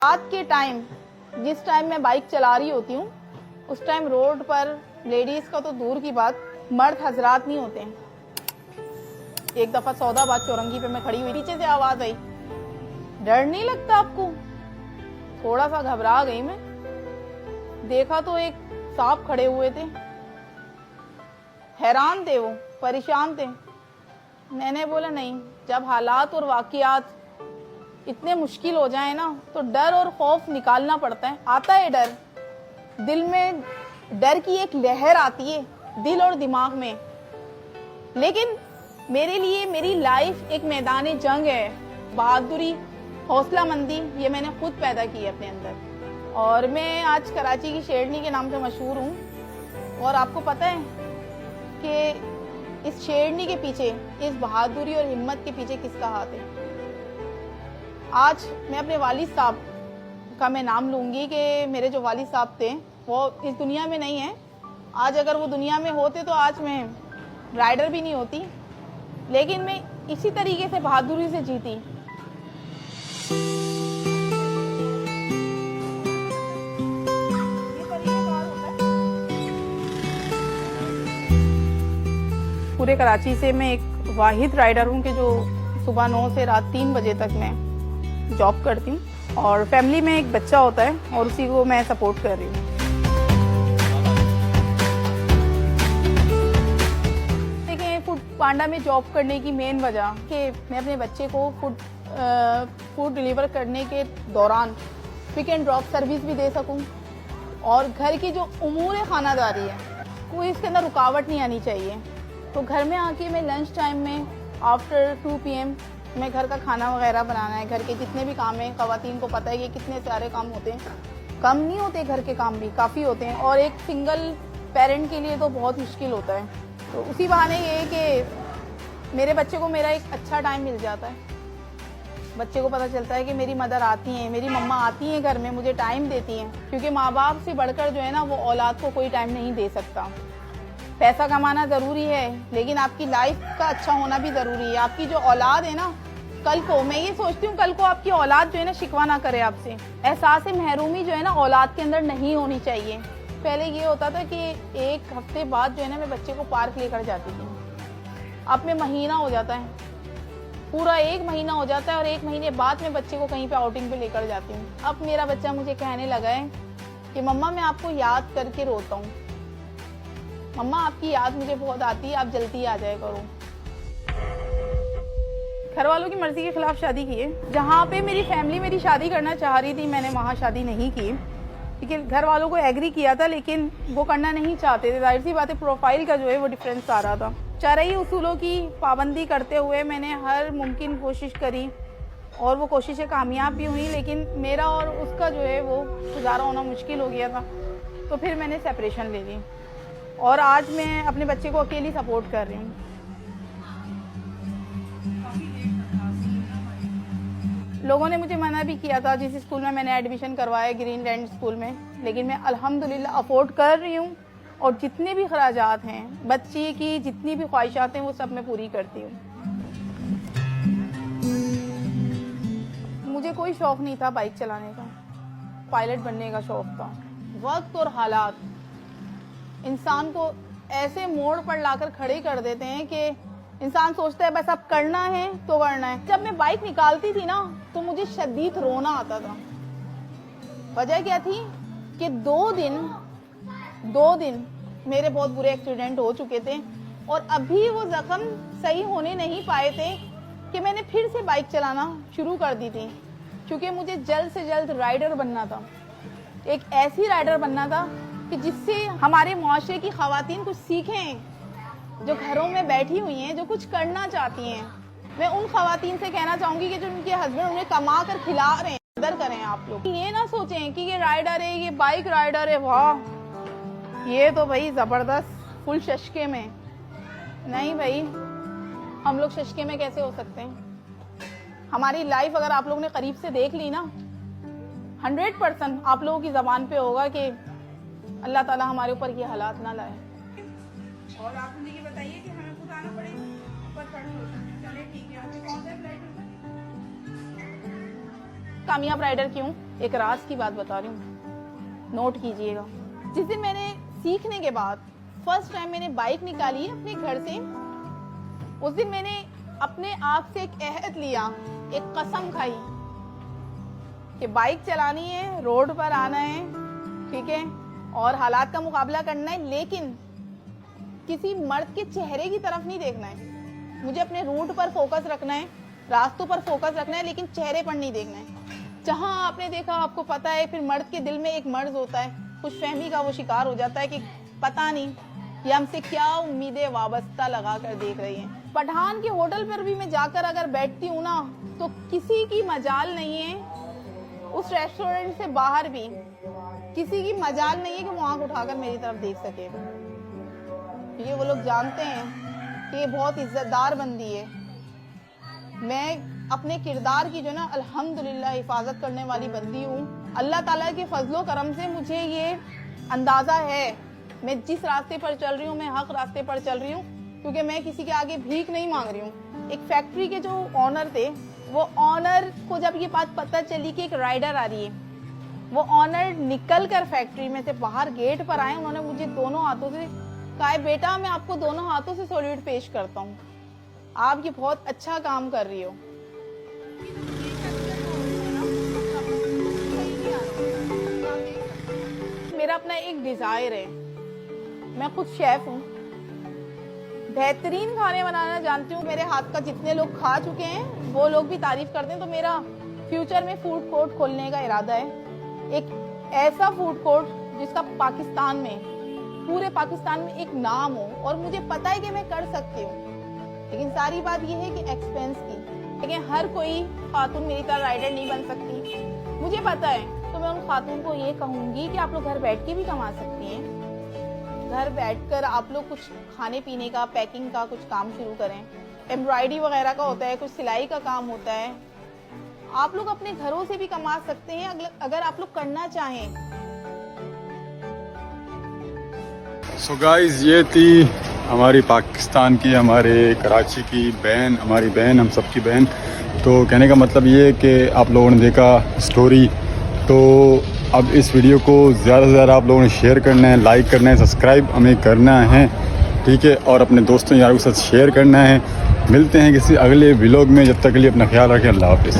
रात के टाइम जिस टाइम मैं बाइक चला रही होती हूँ उस टाइम रोड पर लेडीज का तो दूर की बात, मर्द हजरात नहीं होते हैं। एक दफा सौदाबाद चौरंगी पे मैं खड़ी हुई, नीचे से आवाज आई, डर नहीं लगता आपको? थोड़ा सा घबरा गई मैं, देखा तो एक सांप खड़े हुए थे, हैरान थे, वो परेशान थे। मैंने बोला नहीं, जब हालात और वाकयात इतने मुश्किल हो जाए ना तो डर और खौफ निकालना पड़ता है। आता है डर, दिल में डर की एक लहर आती है, दिल और दिमाग में। लेकिन मेरे लिए मेरी लाइफ एक मैदान जंग है। बहादुरी, हौसला मंदी, ये मैंने खुद पैदा की है अपने अंदर। और मैं आज कराची की शेरनी के नाम से मशहूर हूँ। और आपको पता है कि इस शेरनी के पीछे, इस बहादुरी और हिम्मत के पीछे किसका हाथ है? आज मैं अपने वालिद साहब का मैं नाम लूंगी कि मेरे जो वालिद साहब थे वो इस दुनिया में नहीं है। आज अगर वो दुनिया में होते तो आज मैं राइडर भी नहीं होती, लेकिन मैं इसी तरीके से बहादुरी से जीती। पूरे कराची से मैं एक वाहिद राइडर हूँ कि जो सुबह 9 से रात 3 बजे तक मैं जॉब करती हूँ। और फैमिली में एक बच्चा होता है और उसी को मैं सपोर्ट कर रही हूँ। देखिए, फूड पांडा में जॉब करने की मेन वजह कि मैं अपने बच्चे को फूड डिलीवर करने के दौरान पिक एंड ड्रॉप सर्विस भी दे सकूं और घर की जो उमूर खानादारी है कोई इसके अंदर रुकावट नहीं आनी चाहिए। तो घर में आके मैं लंच टाइम में आफ्टर 2 PM मैं घर का खाना वगैरह बनाना है। घर के जितने भी काम हैं, ख़वातीन को पता है कि कितने सारे काम होते हैं, कम नहीं होते, घर के काम भी काफ़ी होते हैं और एक सिंगल पेरेंट के लिए तो बहुत मुश्किल होता है। तो उसी बहाने ये है कि मेरे बच्चे को मेरा एक अच्छा टाइम मिल जाता है। बच्चे को पता चलता है कि मेरी मदर आती हैं, मेरी मम्मा आती हैं घर में, मुझे टाइम देती हैं, क्योंकि माँ बाप से बढ़कर जो है ना वो औलाद को कोई टाइम नहीं दे सकता। पैसा कमाना ज़रूरी है, लेकिन आपकी लाइफ का अच्छा होना भी ज़रूरी है। आपकी जो औलाद है ना, कल को मैं ये सोचती हूँ कल को आपकी औलाद जो है ना शिकवा ना करे आपसे। एहसास महरूमी जो है ना औलाद के अंदर नहीं होनी चाहिए। पहले ये होता था कि एक हफ्ते बाद जो है ना मैं बच्चे को पार्क लेकर जाती थी, अब में महीना हो जाता है, पूरा 1 महीना हो जाता है और 1 महीने बाद में बच्चे को कहीं पे आउटिंग पे लेकर जाती हूँ। अब मेरा बच्चा मुझे कहने लगा है कि मम्मा मैं आपको याद करके रोता हूँ, मम्मा आपकी याद मुझे बहुत आती है, आप जल्दी आ जाया करो। घर वालों की मर्जी के खिलाफ शादी की है। जहाँ पे मेरी फैमिली मेरी शादी करना चाह रही थी, मैंने वहाँ शादी नहीं की, लेकिन घर वालों को एग्री किया था, लेकिन वो करना नहीं चाहते थे। जाहिर सी बात है, प्रोफाइल का जो है वो डिफरेंस आ रहा था। शरई उसूलों की पाबंदी करते हुए मैंने हर मुमकिन कोशिश करी और वो कोशिशें कामयाब भी हुई, लेकिन मेरा और उसका जो है वो गुजारा होना मुश्किल हो गया था। तो फिर मैंने सेपरेशन ले ली और आज मैं अपने बच्चे को अकेली सपोर्ट कर रही हूँ। लोगों ने मुझे मना भी किया था जिस स्कूल में मैंने एडमिशन करवाया, ग्रीन लैंड स्कूल में, लेकिन मैं अल्हम्दुलिल्लाह अफोर्ड कर रही हूँ और जितने भी खराजात हैं, बच्चे की जितनी भी ख्वाहिशात हैं, वो सब मैं पूरी करती हूँ। मुझे कोई शौक नहीं था बाइक चलाने का, पायलट बनने का शौक था। वक्त और हालात इंसान को ऐसे मोड़ पर लाकर खड़े कर देते हैं कि इंसान सोचता है बस अब करना है तो करना है। जब मैं बाइक निकालती थी ना तो मुझे शदीद रोना आता था। वजह क्या थी कि 2 दिन मेरे बहुत बुरे एक्सीडेंट हो चुके थे और अभी वो जख्म सही होने नहीं पाए थे कि मैंने फिर से बाइक चलाना शुरू कर दी थी, क्योंकि मुझे जल्द से जल्द राइडर बनना था। एक ऐसी राइडर बनना था कि जिससे हमारे मुआशरे की ख़वातीन कुछ सीखें, जो घरों में बैठी हुई हैं, जो कुछ करना चाहती हैं। मैं उन ख़वातीन से कहना चाहूँगी कि जो उनके हस्बैंड उन्हें कमा कर खिला रहे हैं, कदर करें आप लोग। ये ना सोचें कि ये राइडर है, ये बाइक राइडर है, वाह ये तो भाई ज़बरदस्त फुल शशके में। नहीं भाई, हम लोग शशके में कैसे हो सकते हैं? हमारी लाइफ अगर आप लोगों ने करीब से देख ली ना, 100% आप लोगों की ज़बान पे होगा कि अल्लाह ताला हमारे ऊपर ये हालात ना लाए। और आप मुझे ये बताइए कि हमें खुद आना पड़ेगा ऊपर चढ़। चले ठीक है, आपके कौन सा फ्लाइट कामयाब राइडर की हूँ, एक राज की बात बता रही हूँ, नोट कीजिएगा। जिस दिन मैंने सीखने के बाद फर्स्ट टाइम मैंने बाइक निकाली है अपने घर से, उस दिन मैंने अपने आप से एक अहद लिया, एक कसम खाई कि बाइक चलानी है, रोड पर आना है, ठीक है, और हालात का मुकाबला करना है, लेकिन किसी मर्द के चेहरे की तरफ नहीं देखना है। मुझे अपने रूट पर फोकस रखना है, रास्तों पर फोकस रखना है, लेकिन चेहरे पर नहीं देखना है। जहां आपने देखा, आपको पता है, फिर मर्द के दिल में एक मर्ज होता है, खुशफहमी का वो शिकार हो जाता है कि पता नहीं ये हमसे क्या उम्मीदें वाबस्ता लगा कर देख रही हैं। पठान के होटल पर भी मैं जाकर अगर बैठती हूँ ना, तो किसी की मजाल नहीं है, उस रेस्टोरेंट से बाहर भी किसी की मजाल नहीं है कि वो आंख उठाकर मेरी तरफ देख सके। ये वो लोग जानते हैं कि ये बहुत इज्जतदार बंदी है। मैं अपने किरदार की जो ना अल्हम्दुलिल्लाह हिफाजत करने वाली बंदी हूँ। अल्लाह ताला के फजलो करम से मुझे ये अंदाज़ा है, मैं जिस रास्ते पर चल रही हूँ, मैं हक रास्ते पर चल रही हूँ, क्योंकि मैं किसी के आगे भीख नहीं मांग रही हूँ। एक फैक्ट्री के जो ऑनर थे, वो ऑनर को जब ये बात पता चली कि एक राइडर आ रही है, वो ऑनर निकल कर फैक्ट्री में से बाहर गेट पर आए, उन्होंने मुझे दोनों हाथों से कहा, बेटा मैं आपको दोनों हाथों से सैल्यूट पेश करता हूँ, आप ये बहुत अच्छा काम कर रही हो। मेरा अपना एक डिजायर है, मैं खुद शेफ हूँ, बेहतरीन खाने बनाना जानती हूँ। मेरे हाथ का जितने लोग खा चुके हैं वो लोग भी तारीफ करते हैं। तो मेरा फ्यूचर में फूड कोर्ट खोलने का इरादा है, एक ऐसा फूड कोर्ट जिसका पाकिस्तान में, पूरे पाकिस्तान में एक नाम हो, और मुझे पता है कि मैं कर सकती हूँ। लेकिन सारी बात यह है कि एक्सपेंस की, लेकिन हर कोई खातून मेरी तरह राइडर नहीं बन सकती, मुझे पता है। तो मैं उन खातून को ये कहूँगी कि आप लोग घर बैठ के भी कमा सकती हैं। घर बैठकर आप लोग कुछ खाने पीने का, पैकिंग का कुछ काम शुरू करें। एम्ब्रॉयडरी वगैरह का होता है, कुछ सिलाई का काम होता है, आप लोग अपने घरों से भी कमा सकते हैं अगर आप लोग करना चाहें। सो गाइस, ये थी हमारी पाकिस्तान की, हमारे कराची की बहन, हमारी बहन, हम सबकी बहन। तो कहने का मतलब ये है कि आप लोगों ने देखा स्टोरी, तो अब इस वीडियो को ज़्यादा से ज़्यादा आप लोगों ने शेयर करना है, लाइक करना है, सब्सक्राइब हमें करना है, ठीक है, और अपने दोस्तों यारों के साथ शेयर करना है। मिलते हैं किसी अगले व्लॉग में, जब तक के लिए अपना ख्याल रखें। अल्लाह हाफिज़।